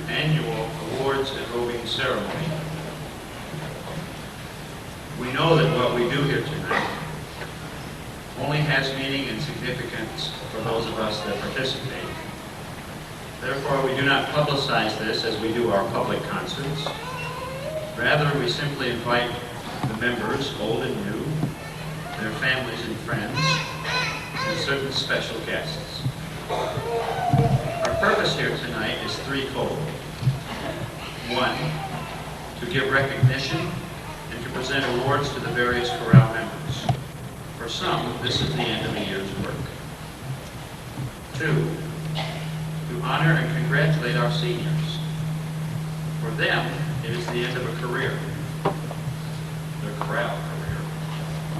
annual awards and robing ceremony. We know that what we do here tonight only has meaning and significance for those of us that participate. Therefore, we do not publicize this as we do our public concerts. Rather, we simply invite the members, old and new, their families and friends, and certain special guests. Our purpose here tonight is threefold. One, to give recognition and to present awards to the various chorale members. For some, this is the end of a year's work. Two, to honor and congratulate our seniors. For them, it is the end of a career, their chorale career.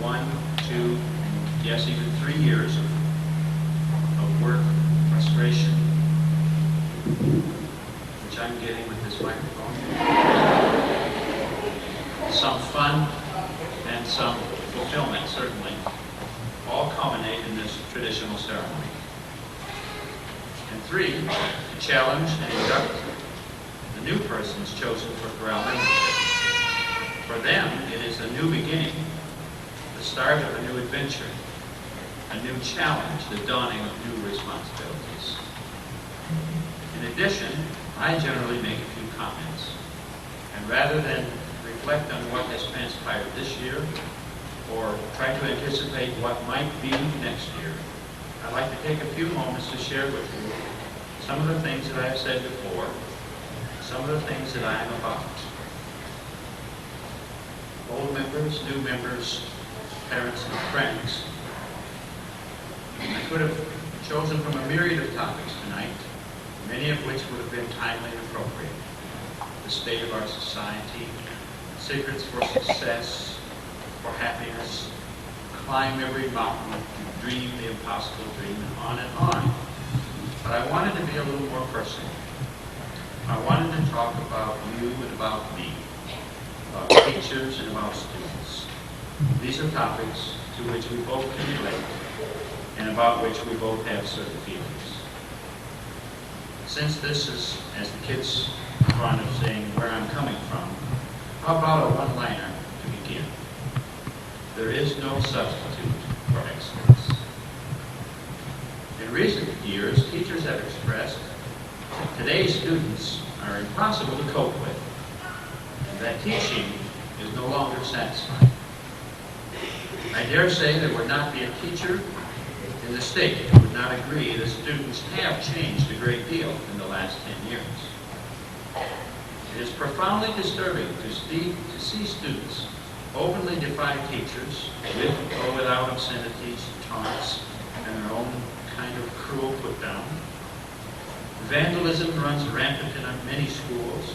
1, 2, yes, even 3 years of work, frustration, which I'm getting with this microphone. Some fun and some fulfillment, certainly, all culminate in this traditional ceremony. And 3, to challenge and induct the new persons chosen for chorale membership. For them, it is a new beginning, the start of a new adventure, a new challenge, the dawning of new responsibilities. In addition, I generally make a few comments, and rather than reflect on what has transpired this year, or try to anticipate what might be next year, I'd like to take a few moments to share with you some of the things that I have said before, some of the things that I am about. Old members, new members, parents, and friends. I could have chosen from a myriad of topics tonight, many of which would have been timely and appropriate. The state of our society, secrets for success, for happiness, climb every mountain, dream the impossible dream, and on and on. But I wanted to be a little more personal. I wanted to talk about you and about me, about teachers and about students. These are topics to which we both can relate and about which we both have certain feelings. Since this is, as the kids are fond of saying, where I'm coming from, how about a one-liner to begin? There is no substitute for excellence. In recent years, teachers have expressed that today's students are impossible to cope with, and that teaching is no longer satisfying. I dare say there would not be a teacher in the state who would not agree that students have changed a great deal in the last 10 years. It is profoundly disturbing to see students openly defy teachers with or without obscenities, taunts, and their own kind of cruel put-down. Vandalism runs rampant in many schools.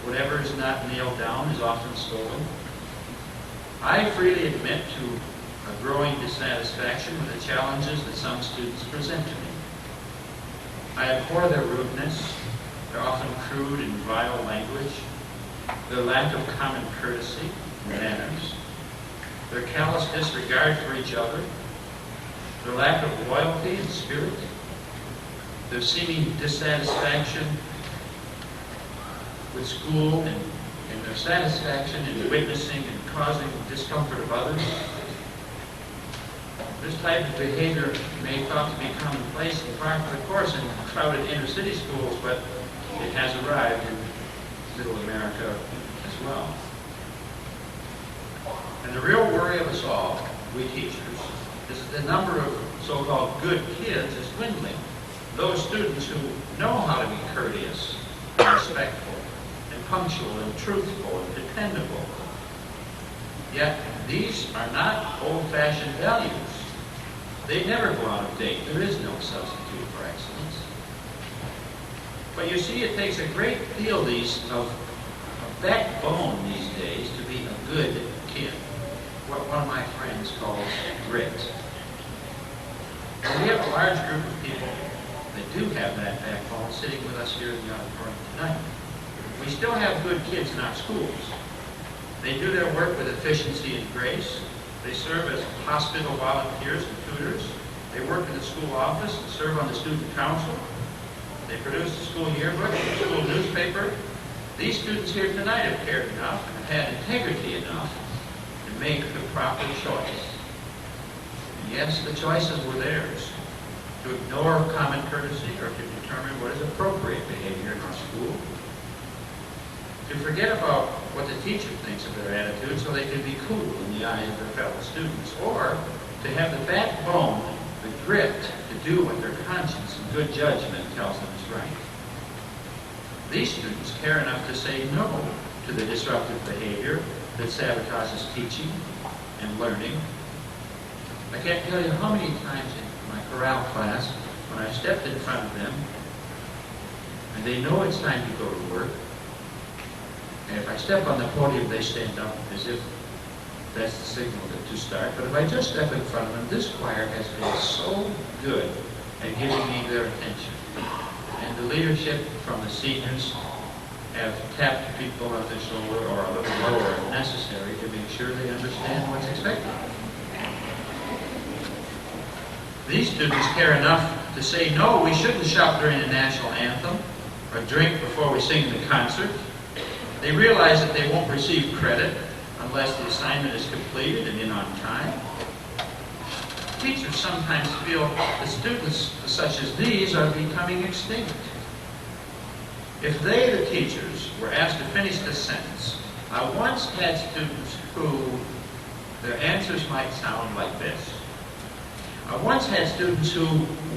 Whatever is not nailed down is often stolen. I freely admit to a growing dissatisfaction with the challenges that some students present to me. I abhor their rudeness, their often crude and vile language, their lack of common courtesy and manners, their callous disregard for each other, their lack of loyalty and spirit, their seeming dissatisfaction with school and their satisfaction in witnessing and causing discomfort of others. This type of behavior may be thought to be commonplace and par for the course in crowded inner-city schools, but it has arrived in Middle America as well. And the real worry of us all, we teachers, is that the number of so-called good kids is dwindling. Those students who know how to be courteous and respectful and punctual and truthful and dependable. Yet these are not old-fashioned values. They never go out of date. There is no substitute for excellence. But you see, it takes a great deal of backbone these days to be a good kid. What one of my friends calls grit. And we have a large group of people that do have that backbone sitting with us here in the auditorium tonight. We still have good kids in our schools. They do their work with efficiency and grace. They serve as hospital volunteers and tutors. They work in the school office and serve on the student council. They produce the school yearbook and the school newspaper. newspaper, these students here tonight have cared enough and had integrity enough to make the proper choice. And yes, the choices were theirs: to ignore common courtesy or to determine what is appropriate behavior in our school, to forget about what the teacher thinks of their attitude so they can be cool in the eyes of their fellow students, or to have the backbone, the grit to do what their conscience and good judgment tells them is right. These students care enough to say no to the disruptive behavior that sabotages teaching and learning. I can't tell you how many times in my chorale class when I've stepped in front of them and they know it's time to go to work, and if I step on the podium they stand up as if that's the signal to start. But if I just step in front of them, this choir has been so good at giving me their attention. And the leadership from the seniors have tapped people on the shoulder or a little lower if necessary to make sure they understand what's expected. These students care enough to say, no, we shouldn't shout during the national anthem or drink before we sing the concert. They realize that they won't receive credit unless the assignment is completed and in on time. Teachers sometimes feel that students such as these are becoming extinct. If they, the teachers, were asked to finish this sentence, I once had students who, their answers might sound like this. I once had students who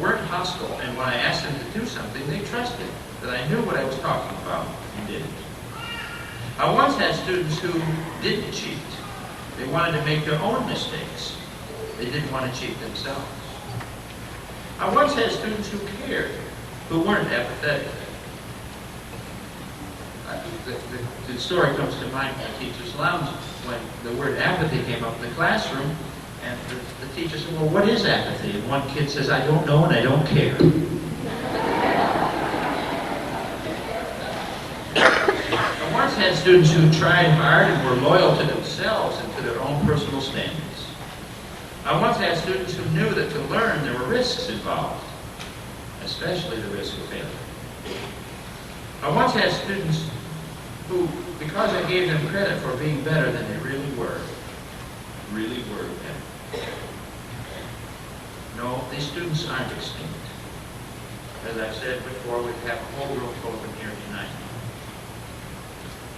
weren't hostile, and when I asked them to do something, they trusted that I knew what I was talking about and did it. I once had students who didn't cheat. They wanted to make their own mistakes. They didn't want to cheat themselves. I once had students who cared, who weren't apathetic. The story comes to mind from the teacher's lounge when the word apathy came up in the classroom, and the teacher said, well, what is apathy? And one kid says, I don't know and I don't care. I once had students who tried hard and were loyal to themselves and to their own personal standards. I once had students who knew that to learn there were risks involved, especially the risk of failure. I once had students who, because I gave them credit for being better than they really were better. No, these students aren't extinct. As I've said before, we have a whole room full of them here tonight.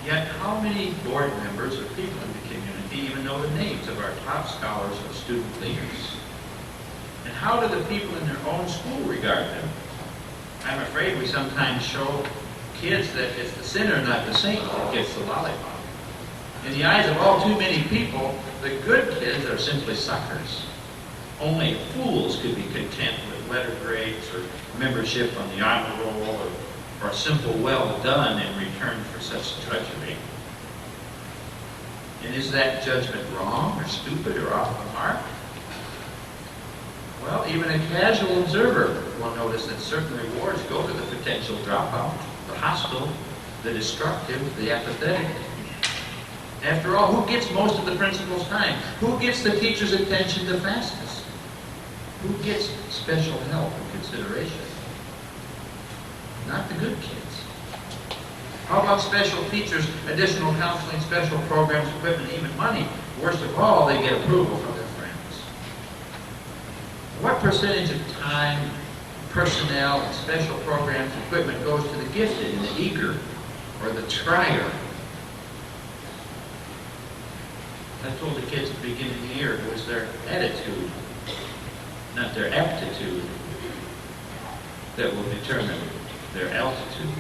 Yet, how many board members or people in the community even know the names of our top scholars or student leaders? And how do the people in their own school regard them? I'm afraid we sometimes show kids that it's the sinner, not the saint, that gets the lollipop. In the eyes of all too many people, the good kids are simply suckers. Only fools could be content with letter grades or membership on the honor roll or a simple well done in return for such drudgery. And is that judgment wrong or stupid or off the mark? Well, even a casual observer will notice that certain rewards go to the potential dropout, the hostile, the destructive, the apathetic. After all, who gets most of the principal's time? Who gets the teacher's attention the fastest? Who gets special help and consideration? Not the good kids. How about special teachers, additional counseling, special programs, equipment, even money? Worst of all, they get approval from their friends. What percentage of time, personnel, and special programs, equipment goes to the gifted and the eager, or the trier? I told the kids at the beginning of the year it was their attitude, not their aptitude, that will determine their altitude.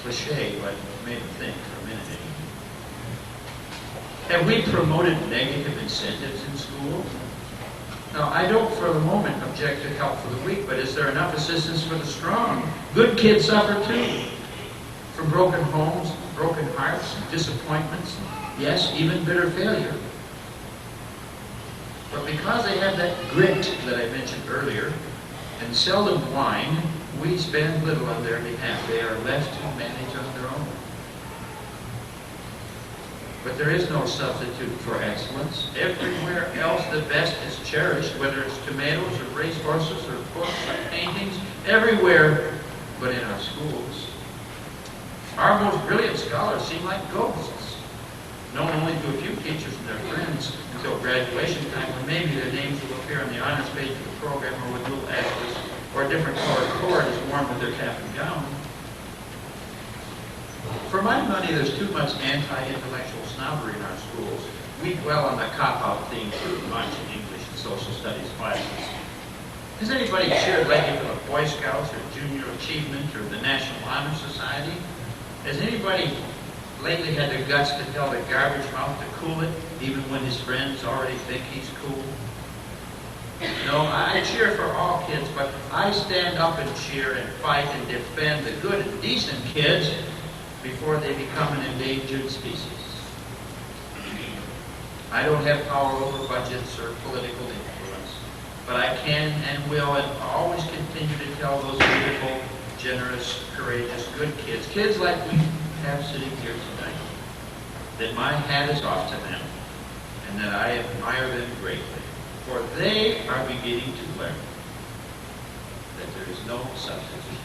Cliche, but made me think for a minute. Have we promoted negative incentives in school? Now, I don't for the moment object to help for the weak, but is there enough assistance for the strong? Good kids suffer too, from broken homes, broken hearts, and disappointments, and yes, even bitter failure. But because they have that grit that I mentioned earlier, and seldom whine, we spend little on their behalf. They are left to manage on their own. But there is no substitute for excellence. Everywhere else the best is cherished, whether it's tomatoes or racehorses or books or paintings, everywhere but in our schools. Our most brilliant scholars seem like ghosts, known only to a few teachers and their friends until graduation time, when maybe their names will appear on the honors page of the program, or with little asterisks, or a different colored cord is worn with their cap and gown. For my money, there's too much anti-intellectual snobbery in our schools. We dwell on the cop-out theme too much in English and social studies classes. Has anybody cheered lately for the Boy Scouts or Junior Achievement or the National Honor Society? Has anybody lately had the guts to tell the garbage mouth to cool it, even when his friends already think he's cool? No, I cheer for all kids, but I stand up and cheer and fight and defend the good and decent kids before they become an endangered species. I don't have power over budgets or political influence, but I can and will and always continue to tell those beautiful, generous, courageous, good kids, kids like we have sitting here tonight, that my hat is off to them and that I admire them greatly, for they are beginning to learn that there is no substitute